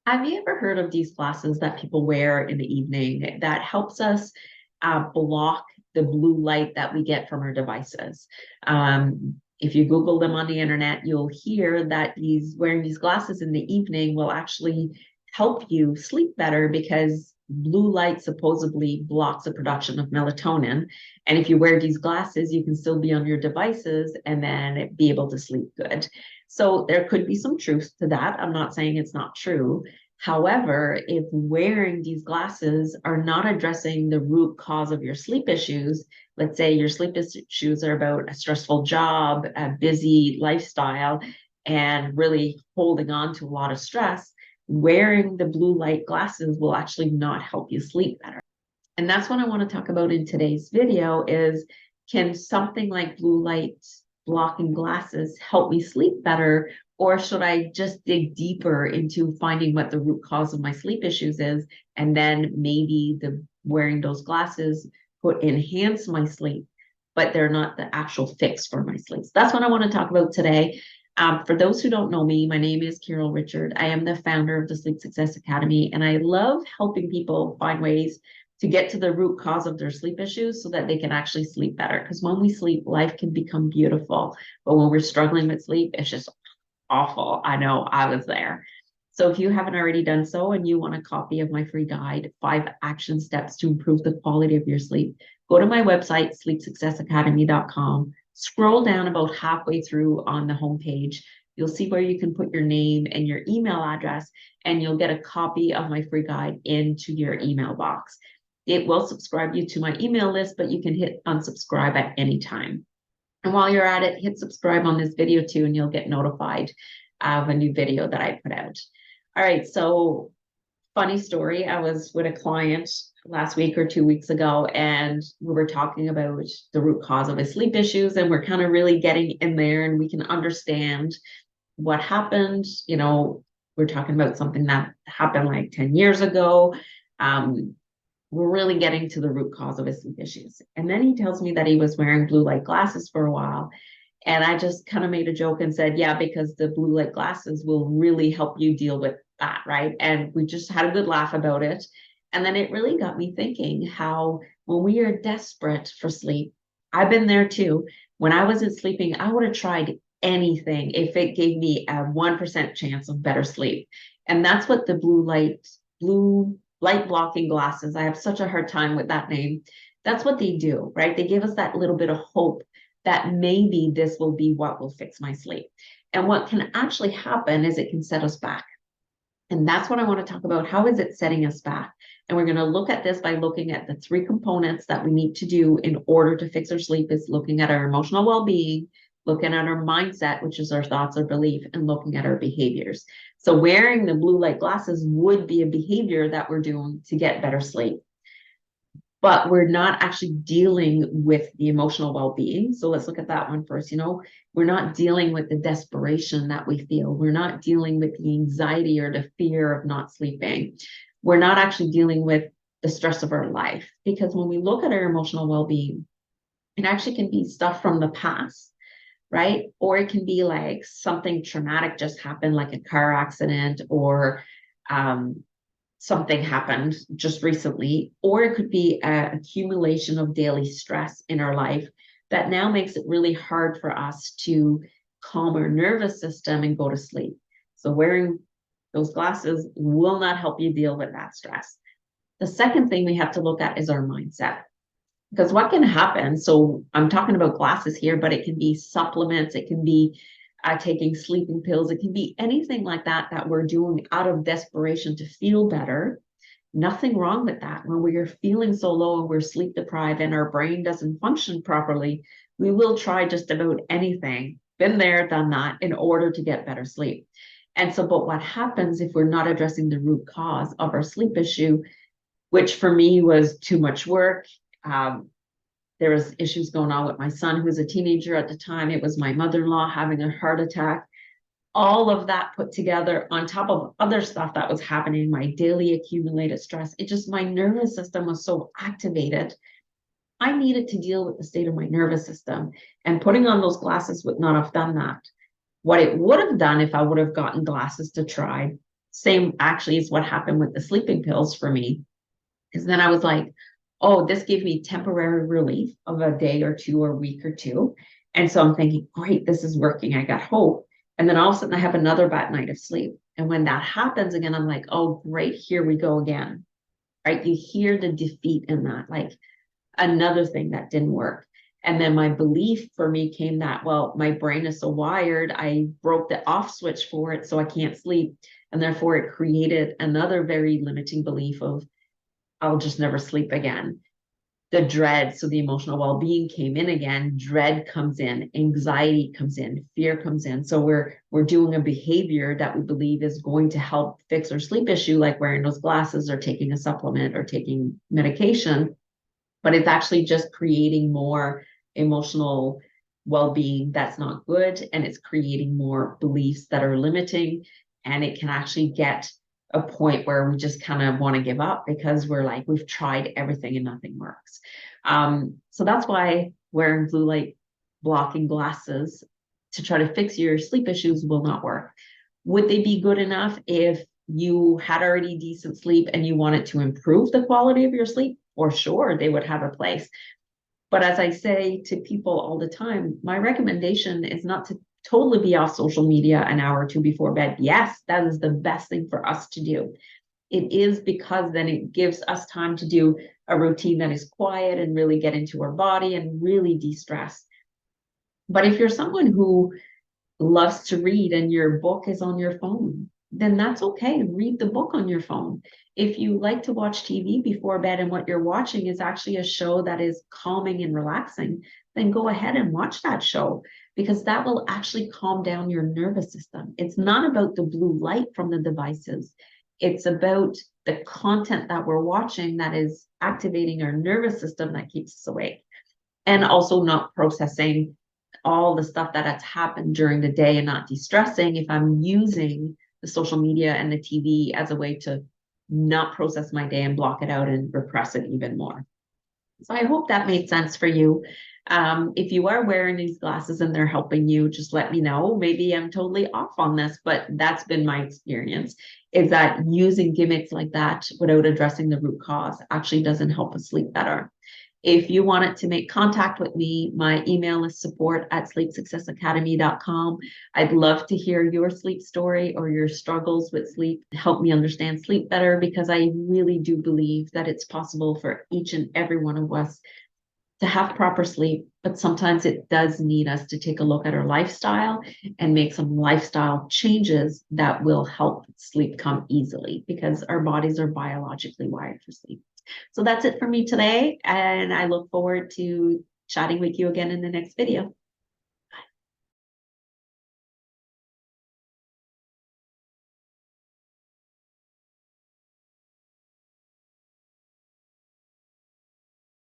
Have you ever heard of these glasses that people wear in the evening that helps us block the blue light that we get from our devices? If you Google them on the internet, you'll hear that these wearing these glasses in the evening will actually help you sleep better because blue light supposedly blocks the production of melatonin. And if you wear these glasses, you can still be on your devices and then be able to sleep good. So there could be some truth to that. I'm not saying it's not true. However, if wearing these glasses are not addressing the root cause of your sleep issues, let's say your sleep issues are about a stressful job, a busy lifestyle, and really holding on to a lot of stress, wearing the blue light glasses will actually not help you sleep better. And that's what I want to talk about in today's video is, can something like blue light blocking glasses help me sleep better? Or should I just dig deeper into finding what the root cause of my sleep issues is? And then maybe the wearing those glasses would enhance my sleep, but they're not the actual fix for my sleep. So that's what I want to talk about today. For those who don't know me, my name is Carol Richard. I am the founder of the Sleep Success Academy, and I love helping people find ways to get to the root cause of their sleep issues so that they can actually sleep better. Because when we sleep, life can become beautiful. But when we're struggling with sleep, it's just awful. I know I was there. So if you haven't already done so and you want a copy of my free guide, 5 action steps to improve the quality of your sleep, go to my website, sleepsuccessacademy.com. Scroll down about halfway through on the homepage. You'll see where you can put your name and your email address, and you'll get a copy of my free guide into your email box. It will subscribe you to my email list, but you can hit unsubscribe at any time. And while you're at it, hit subscribe on this video too, and you'll get notified of a new video that I put out. All right, so funny story. I was with a client last week or 2 weeks ago, and we were talking about the root cause of his sleep issues, and we're kind of really getting in there, and we can understand what happened. We're talking about something that happened like 10 years ago. We're really getting to the root cause of his sleep issues. And then he tells me that he was wearing blue light glasses for a while. And I just kind of made a joke and said, yeah, because the blue light glasses will really help you deal with that, right? And we just had a good laugh about it. And then it really got me thinking how when we are desperate for sleep, I've been there too. When I wasn't sleeping, I would have tried anything if it gave me a 1% chance of better sleep. And that's what the blue light blocking glasses, I have such a hard time with that name. That's what they do, right? They give us that little bit of hope that maybe this will be what will fix my sleep. And what can actually happen is it can set us back. And that's what I want to talk about. How is it setting us back? And we're going to look at this by looking at the 3 components that we need to do in order to fix our sleep. Is looking at our emotional well-being, looking at our mindset, which is our thoughts or belief, and looking at our behaviors. So wearing the blue light glasses would be a behavior that we're doing to get better sleep. But we're not actually dealing with the emotional well-being. So let's look at that one first. We're not dealing with the desperation that we feel. We're not dealing with the anxiety or the fear of not sleeping. We're not actually dealing with the stress of our life. Because when we look at our emotional well-being, it actually can be stuff from the past, right? Or it can be like something traumatic just happened, like a car accident, or something happened just recently, or it could be an accumulation of daily stress in our life that now makes it really hard for us to calm our nervous system and go to sleep. So wearing those glasses will not help you deal with that stress. The second thing we have to look at is our mindset. Because what can happen, so I'm talking about glasses here, but it can be supplements, it can be taking sleeping pills, it can be anything like that that we're doing out of desperation to feel better. Nothing wrong with that. When we are feeling so low and we're sleep deprived and our brain doesn't function properly, we will try just about anything, been there, done that, in order to get better sleep. And so, but what happens if we're not addressing the root cause of our sleep issue, which for me was too much work. There was issues going on with my son, who was a teenager at the time. It was my mother-in-law having a heart attack. All of that put together on top of other stuff that was happening, my daily accumulated stress. My nervous system was so activated. I needed to deal with the state of my nervous system, and putting on those glasses would not have done that. What it would have done if I would have gotten glasses to try, same actually is what happened with the sleeping pills for me. Because then I was like, oh, this gave me temporary relief of a day or two or a week or two. And so I'm thinking, great, this is working. I got hope. And then all of a sudden I have another bad night of sleep. And when that happens again, I'm like, oh, great, here we go again. Right? You hear the defeat in that, like another thing that didn't work. And then my belief for me came that, well, my brain is so wired, I broke the off switch for it, so I can't sleep. And therefore, it created another very limiting belief of, I'll just never sleep again. The dread, so the emotional well-being came in again, dread comes in, anxiety comes in, fear comes in. So we're doing a behavior that we believe is going to help fix our sleep issue, like wearing those glasses or taking a supplement or taking medication, but it's actually just creating more emotional well-being that's not good, and it's creating more beliefs that are limiting, and it can actually get a point where we just kind of want to give up because we're like, we've tried everything and nothing works. So that's why wearing blue light blocking glasses to try to fix your sleep issues will not work. Would they be good enough if you had already decent sleep and you wanted to improve the quality of your sleep? For sure, they would have a place. But as I say to people all the time, my recommendation is not to totally be off social media an hour or two before bed. Yes, that is the best thing for us to do. It is because then it gives us time to do a routine that is quiet and really get into our body and really de-stress. But if you're someone who loves to read and your book is on your phone, then that's okay. Read the book on your phone. If you like to watch TV before bed and what you're watching is actually a show that is calming and relaxing, then go ahead and watch that show because that will actually calm down your nervous system. It's not about the blue light from the devices. It's about the content that we're watching that is activating our nervous system that keeps us awake, and also not processing all the stuff that has happened during the day and not de-stressing if I'm using the social media and the TV as a way to not process my day and block it out and repress it even more. So I hope that made sense for you. If you are wearing these glasses and they're helping you, just let me know. Maybe I'm totally off on this, but that's been my experience, is that using gimmicks like that without addressing the root cause actually doesn't help us sleep better. If you wanted to make contact with me, my email is support@sleepsuccessacademy.com. I'd love to hear your sleep story or your struggles with sleep. Help me understand sleep better, because I really do believe that it's possible for each and every one of us to have proper sleep, but sometimes it does need us to take a look at our lifestyle and make some lifestyle changes that will help sleep come easily, because our bodies are biologically wired for sleep. So that's it for me today, and I look forward to chatting with you again in the next video.